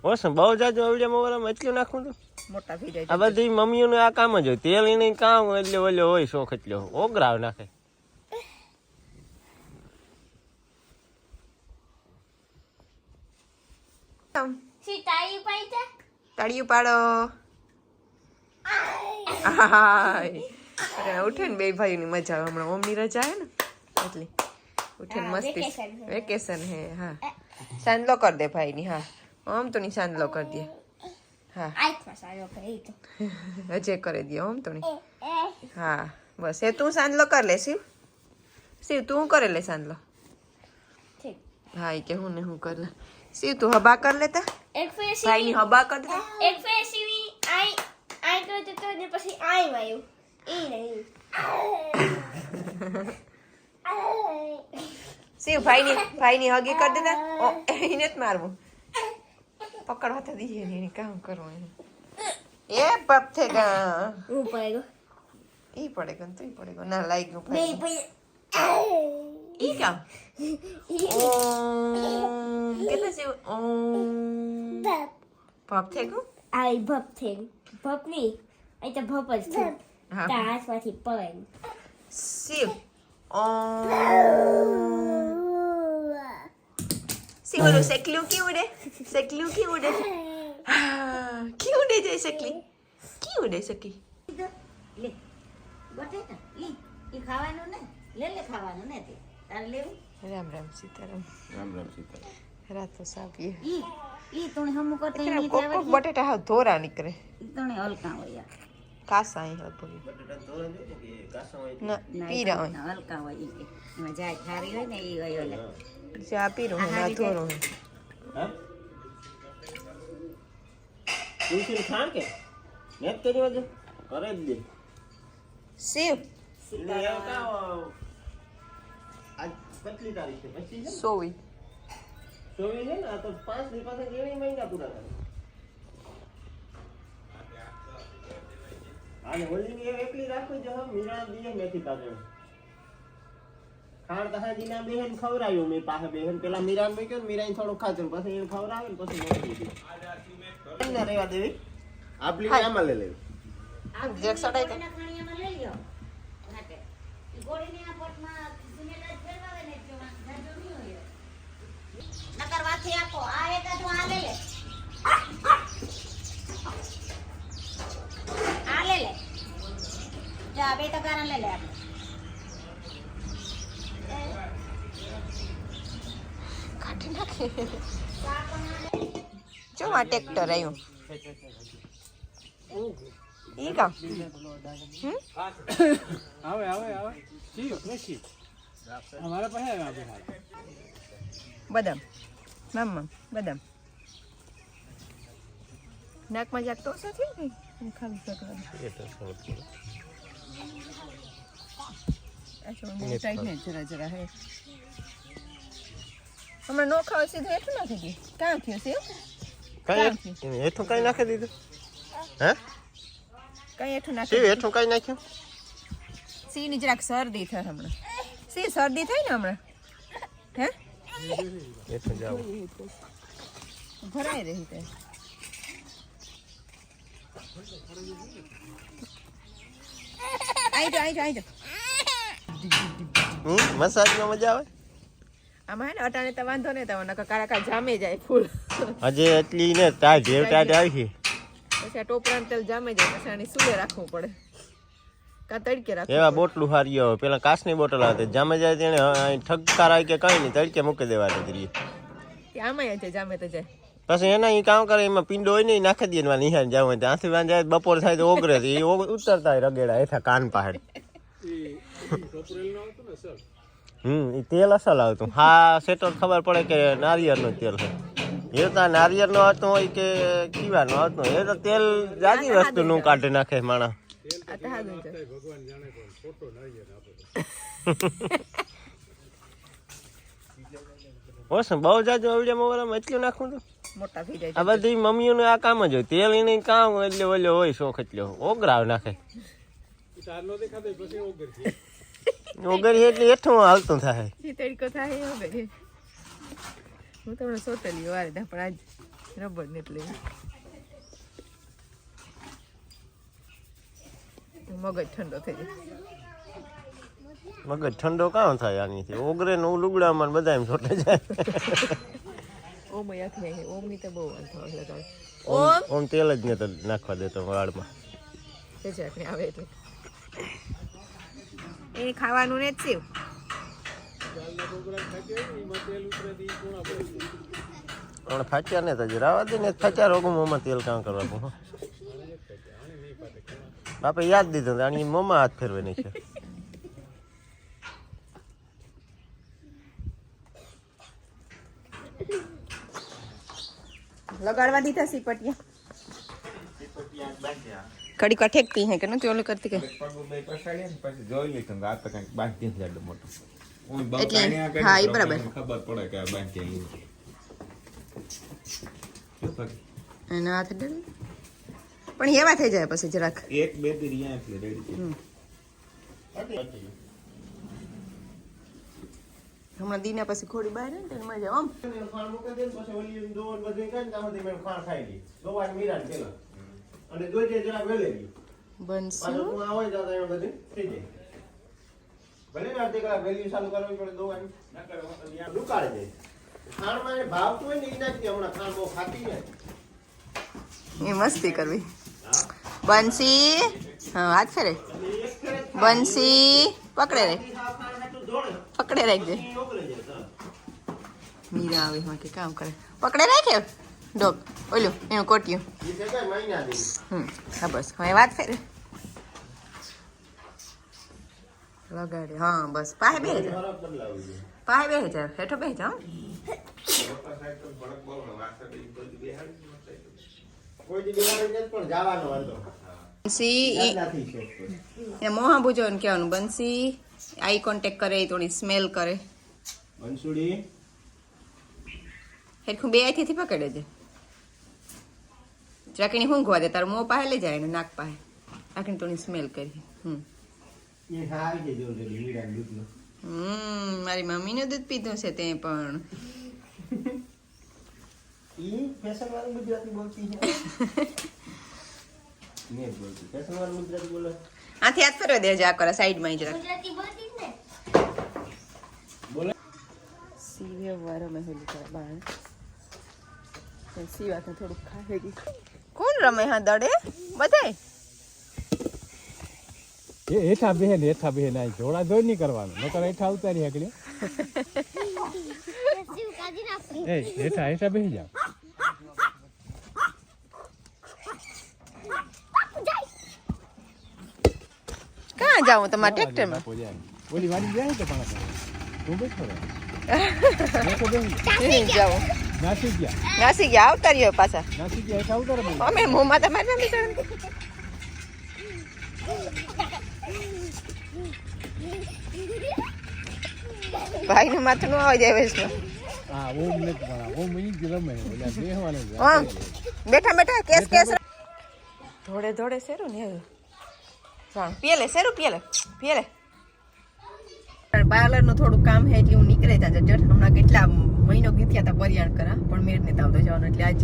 ઓછું બહુ જાજુ આવડિયામાં ઓલામાં એટલું નાખું તો મોટા થઈ જાય. આ બધી મમ્મીઓનું આ કામ જ હોય, તેલ એને કામ એટલે ઓલો હોય શોખ એટલે ઓગરાવ નાખે. તાળીયું પાડો. અરે ઉઠે ને બે ભાઈની મજા આવે. હમણાં ઓમની રજા હે ને એટલે ઉઠે ને મસ્તી. વેકેશન હે. હા સાંજલો કર દે ભાઈની. હા ઓમ તો ની સાંજલો કર દે. હા હજે કરી દે ઓમ તો ની. હા બસ એ તું સાંજલો કર લે. શિવ શિવ તું કરે લે સાંજલો. હા એ કે હું ને હું કર લે. શિવ તું હબા કર લેતા. ભાઈની હબા કર દે. શિવ ભાઈની હગી કરી દેતા. એને જ મારવું. પકડવા તો દીજે ને એને કામ કરવું એને. એ પપ થે ગા ઈ પડે ગન તું પડે ગન ના લાઈક ગયો ભાઈ ઈ કામ કેટલા છે પપ થે ગયો આઈ ભપ થે ભપ ની આ તો ભપ જ છે તા હાથમાંથી પડે શિવ શિવ ઓલું સેકલું કી ઉડે કી ઉડે જાય શકલી કી ઉડે સકી લે બટેટા ઈ ખાવાનું ને લે ખાવાનું ને તે તાર લેવું. રામ રામ સીતારામ. રામ રામ સીતારામ. રાતો સાપીએ ઈ તોણે હમુ કરતા ઈ કોક કોક બટેટા હાવ ધોરા નીકળે. ઈ તોણે હલકા હોય યાર. કાસા અહીં લગભગ બટેટા ધોરા દે કે કાસા હોય ના પીરા હોય. હલકા હોય ઈ કે એમાં જાય ખારી હોય ને ઈ હોય ઓલે ચા પીરો ના ધોરો હા તું ખાણ કે નેત કરી વજે કરે જ દે. શિવ આજ કેટલી તારીખ છે? 25 છે. સોવી 24 છે ને. આ તો 5 દિવસ પાસે કેવી મહિના પૂરા થાય. આને હોલીની એકલી રાખવી જો મીરા દીએ મેથી કાઢે. ખાણ તહાજી ના બેહેન ખવરાયું મે પાસે બેહેન પેલા મીરાન મૂક્યો ને મીરાને થોડું ખાધું પછી એને ખવરાવે ને પછી મોટી દીધી. એને રેવા દેવી. આપલી આમાં લઈ લેવી. આ જેક સડાઈ દે. ખાણીયામાં લઈ લ્યો નાકે ઈ ગોળીની આ પોટમાં સુનેલા ફેરવાવે ને જો જાજો ની હોય નકર વાથી આપો આ એક તો આ લે જા બે તો કારણ લે આપણે કાઢી નાખે. જો આ ટ્રેક્ટર આવ્યું ઈ કામ આવે જી નસી અમારા પાસે આવે બદામ મમ્મા બદામ નાકમાં જાક તો ઓછા થયું ને ખાલી શકવાનું. એ તો સૌથી અચ્છા બહુ ટાઈટ ને જરા હે હમણાં નો ખાવ સીધું એટલું નાખી દે. કાં થયું છે કઈ હેઠું કઈ નાખી દીધું. હે કઈ હેઠું શિવ નાખી હેઠું કઈ નાખ્યું. સી ની જરાક શરદી થાય હમણાં. સી શરદી થાય ને હમણાં હે હેઠું જાવ ભરાઈ રહી તે આઈ જો મસાજમાં મજા આવે. આમાં હે ને અટાણે તો વાંધો નહીં તો નકર કાળા જામે જાય ફૂલ. હજે એટલી ને તા જેવ ટાટ આવી પછી આ ટોપરાનું તેલ જામે જાય પછી આની સુલે રાખવું પડે કા તડકે રાખવું. એવા બોટલું હારી આવે. પેલા કાચની બોટલ આવતી જામે જાય તેને ઠગકારા કે કઈ નહીં તડકે મૂકી દેવાની દરીએ. આમાં છે જામે તો જાય પછી એના એ કામ કરે એમાં પિંડો હોય ને નાખી દે નિહાન જાવ ત્યાંથી વાંધે જાય બપોર થાય તો ઓગરે એ ઉતરતા હોય રગેડા એથા કાન પહાડ. એ તેલ અસલ આવતું. હા સેટલ ખબર પડે કે નારિયેળનું તેલ છે. એ તો નારિયેળનું આવતું હોય કે કીવાનું આવતું હોય. એ તો તેલ જાજી વસ્તુનું કાઢી નાખે માણસ. ઓછું બહુ જાજુ આવડિયામાં એટલું નાખું તો મોટા થઈ જાય. આ બધી મમ્મીઓનું આ કામ જ હોય. તેલ એને કામ એટલે ઓલો હોય શોખ એટલે ઓગરાવ નાખે. ઓગરી એટલે હેઠું હાલતું થાય. તડકો થાય હું તમને સોતેલી વારે પણ આજ રબર ને એટલે મગજ ઠંડો થઈ જાય. મગજ ઠંડો કાં થાય આનીથી? ઓગરે ને લુગડામાં બધા એમ છોટે જાય. ઓમ યાથી નહીં, ઓમ ની તો બહુ વાંધો આવે લગાવે. ઓમ તેલ જ ને તો નાખવા દેતો વાળમાં. તે જ આખને આવે એટલે એ ખાવાનું ને જ સેવ. પણ ફાચ્યા ને તો જ રાવા દે ને, ફાચ્યા રોગું મોંમાં તેલ કામ કરવાનું. હો બાપે યાદ દીધું આની મોંમાં હાથ ફેરવે નહીં છે. લગાડવા દીધા સીપટિયા કડી કા ઠેકતી હે કે નથી ઓલું કરતી કે એટલે હા એ બરાબર એના હાથ ડરી પણ એવા થઈ જાય પછી જરાક એક બે રિયા એટલે રેડી હમણાં દીના પછી ખોડી બહાર ને તેને મજા આમ ખાણ મૂકી દે પછી ઓલી દોન બધું કરી તામાંથી મેં ખાણ ખાઈ લી દોવા મીરા પેલા અને જોઈજે જરા વેલેલી બનશે પાછું તું આવે તો એમ બધું થઈ જાય. ભલે ને અડધી કલાક વેલ્યુ ચાલુ કરવી પડે દોવાની નકર દુકાળે જાય. ખાણમાં એ ભાવતું હોય ને એ નાખી હમણાં ખાણ બહુ ખાતી ને એ મસ્તી કરવી. બંસી હા હાથ ફેરે બંસી પકડે રે પકડે રાખજે. મીરા આવે એમાં કે કામ કરે પકડે રાખે ડોગ ઓલું એનું કોટિયું. હા બસ હવે વાત ફેરે લગાડે. હા બસ પાસે બે હજાર પાસે 2000 હેઠો 2000 બંસી મોહા પૂછો ને કહેવાનું બંસી આઈ કોન્ટેક્ટ કરે થોડી સ્મેલ કરે બંસુડી હેરખું બે આઈથી પકડે છે ચાકીની ઊંઘવા દે તારું મોં પાસે લઈ જાય ને નાક પાસે આખી થોડી સ્મેલ કરી. મારી મમ્મીનું દૂધ પીધું છે તે પણ ફેશન વાળું ગુજરાતી બોલતી છે ને બોલતી ફેશન વાળું ગુજરાતી બોલે આથી હાથ ફેરવા દેજે આ કરે સાઈડમાં જ રાખ. ગુજરાતી બોલતી જ ને સીવે વારો મેં હોલી કરે બાણ સીવા તો થોડુંક ખાવેગી. કોણ રમે હા દડે બધાય એ હેઠા બેહે ના જોડા જોઈ નહીં કરવાનું નકર હેઠા ઉતારી હકલી શિવ કાઢી નાખી એ હેઠા બેહી જાવ ક્યાં જાઉં તમારા ટ્રેક્ટરમાં ઓલી વાડી જાય તો પણ તું બેઠો રહે નહીં જાઉં નાસી ગયા આવતા રહ્યો પાછા નાસી ગયા હેઠા ઉતારે અમે મોંમાં તમારે નથી ચડતી. ભાઈ નું માથું નું આવી જાય વૈષ્ણવ. હા ઓમ નથી ભણા ઓમ ઈ જ રમે ઓલા બેહવાનું જ હા બેઠા કેસ ધોડે ધોડે શેરું ને પીએલે શેરું પીએલે પાર્લર નું થોડું કામ હે એટલે હું નીકળે ત્યાં જટ હમણાં કેટલા મહિનો ગીત્યા હતા પરિયાણ કરા પણ મેળ નહીં આવતો જવાનું એટલે આજ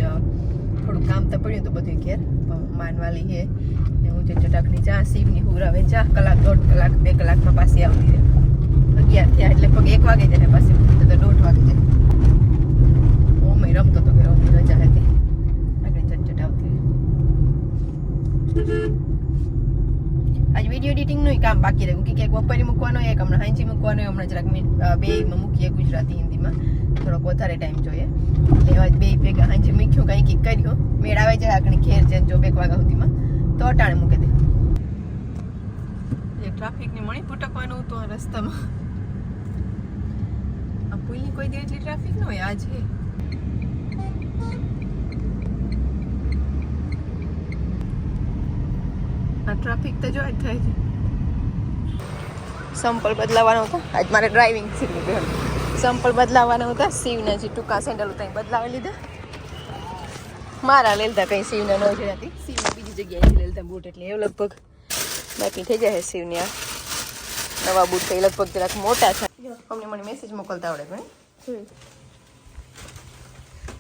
થોડું કામ તો પડ્યું હતું બધું ઘેર માનવાલી હે ને હું ચટાકની ચા સીવની હુરાવે ચા કલાક 1.5 કલાક 2 કલાકમાં પાછી આવતી રહે 11 થયા એટલે લગભગ 1 વાગે જાય પાછી તો 1.5 વાગે જાય. ઓમે રમતો તો કે ઓમે રજા હતી આગળ ચટ આવતી. આજ વિડીયો એડિટિંગનું કામ બાકી રહ્યું કે બપોરે મૂકવાનો એક હમણાં હાંજી મૂકવાનો હમણાં જરાક બેમાં મૂકીએ ગુજરાતી હિન્દીમાં થોડોક વધારે ટાઈમ જોઈએ એટલે આજ બે ભેગા હાંજી મૂક્યું કંઈક કર્યું મેળ આવે જાય આગળ ઘેર જાય જો 2 વાગ્યા સુધીમાં તો અટાણે મૂકી દે. એ ટ્રાફિકની મણી ભટકવાનું હતું આ રસ્તામાં. આ પુલની કોઈ દી એટલી ટ્રાફિક ન હોય આજ હે. આ ટ્રાફિક તો જોઈ જ થાય છે. સંપલ બદલાવાનો હતો આજ મારે ડ્રાઇવિંગ શીખવી સંપલ બદલાવાના હતા શિવના જે ટૂંકા સેન્ડલ હતા એ બદલાવી લીધા મારા લેલતા કંઈ શિવના ન જોયાતી શિવના બીજી જગ્યાએથી લેલતા બૂટ એટલે એ લગભગ બાકી થઈ જાય શિવની આ નવા બૂટ તો એ લગભગ જરાક મોટા છે. અમને મને મેસેજ મોકલતા આવડે ઘણી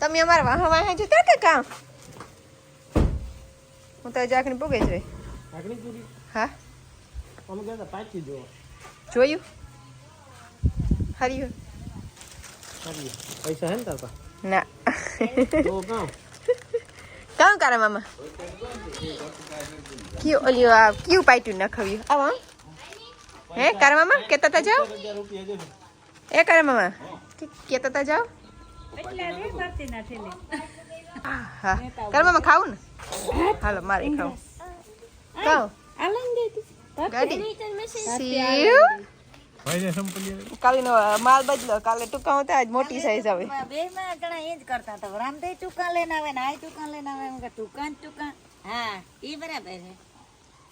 તમે અમારા વાહ વાહ જતા કે કામ હું તો જાકણી પોગે જ રહી કાકડી પૂરી હા અમે કહેતા પાછી જો જોયું હર્યું પૈસા હે ને તાર પાસે ના તો કામ કામ કરે મામા ક્યું ઓલ્યું આ ક્યું પાઇટ્યું નખાવ્યું આવો હે કરે મામા કેતા તા જાઓ એ કરે મામા કેતા તા જાઓ હા કરે મામા ખાવું ને હાલો મારે ખાવું ખાઓ ગાડી સીવ ભાઈને સંપલી કાલીનો માલ બદલો કાલે ટૂંકા હતા આજ મોટી સાઈઝ આવે બે માં ઘણા એ જ કરતા હતા રામદેવ ટૂંકા લઈને આવે ને આ ટૂંકા લઈને આવે એમ કે ટૂંકા હા એ બરાબર છે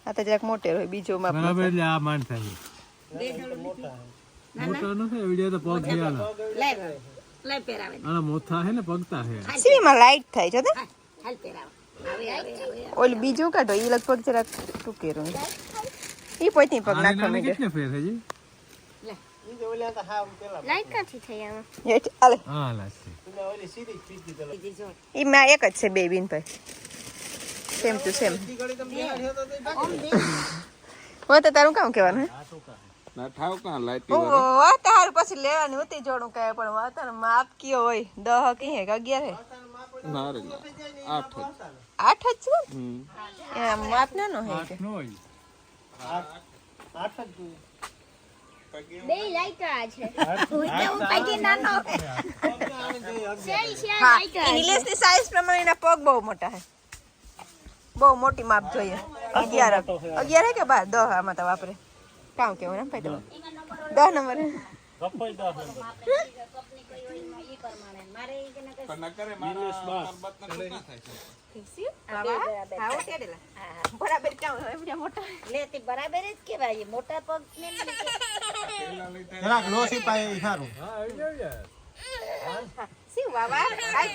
આ તો જરાક મોટે હોય બીજો માપ બરાબર એટલે આ માન થાય બે જોડું મોટો નથી વિડિયો તો પગ થયા લે પહેરાવે આના મોથા હે ને પગતા હે સીમાં લાઈટ થાય છે તો હાલ પહેરાવે આવે ઓલું બીજું કાઢો ઈ લગભગ જરાક ટૂંકેરું ઈ પોઈતી પગ નાખવા માંડ્યો કેટલે ફેર છે જી લાઈટ કાથી થઈ આમાં હાલે હા લાસ્ટ ઈ માં એક જ છે બે બીન ભાઈ સેમ ટુ સેમ હો તો તારું કામ કહેવાનું હે ના ઠાવ કાં લાઈટ ઓ તારું પછી લેવાની હતી જોડું કાય પણ વાતા ને માપ કયો હોય 10 કી હે કે 11 હે ના રે 8 8 જ છે એ માપ નાનો હે કે નો હોય બે લાઈટ આ છે શેરી શેરી હા લાઈટ ઇંગ્લિશ ની સાઈઝ પ્રમાણે એના પગ બહુ મોટા હે બહુ મોટી માપ જોઈએ 11 હે કે 12 10 આમાં તો વાપરે કામ કેવું ને ભાઈ 10 નંબર બરાબર કામ મોટા લેતી બરાબર જ કેવાય મોટા પગ ને જરાક લોસી પાય સારું સી વાવા આ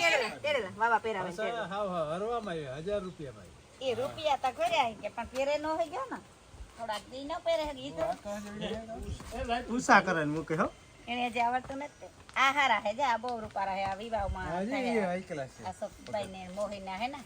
તેડેલા વાવા પહેરાવે તેડેલા હાવ હરવામાં આવ્યો 1000 રૂપિયામાં એ રૂપિયા તો કર્યા કે પણ પહેરે ન હોય ગયો ને થોડાક દી ન પહેરે ઈ તો ઉષા કરે ને મૂકે હો એને જે આવડતું નથી આ હારા હે જે આ બહુ રૂપારા હે આ વિવાહમાં હાજી હાઈ ક્લાસ છે આ સપભાઈ ને મોહિના હે ને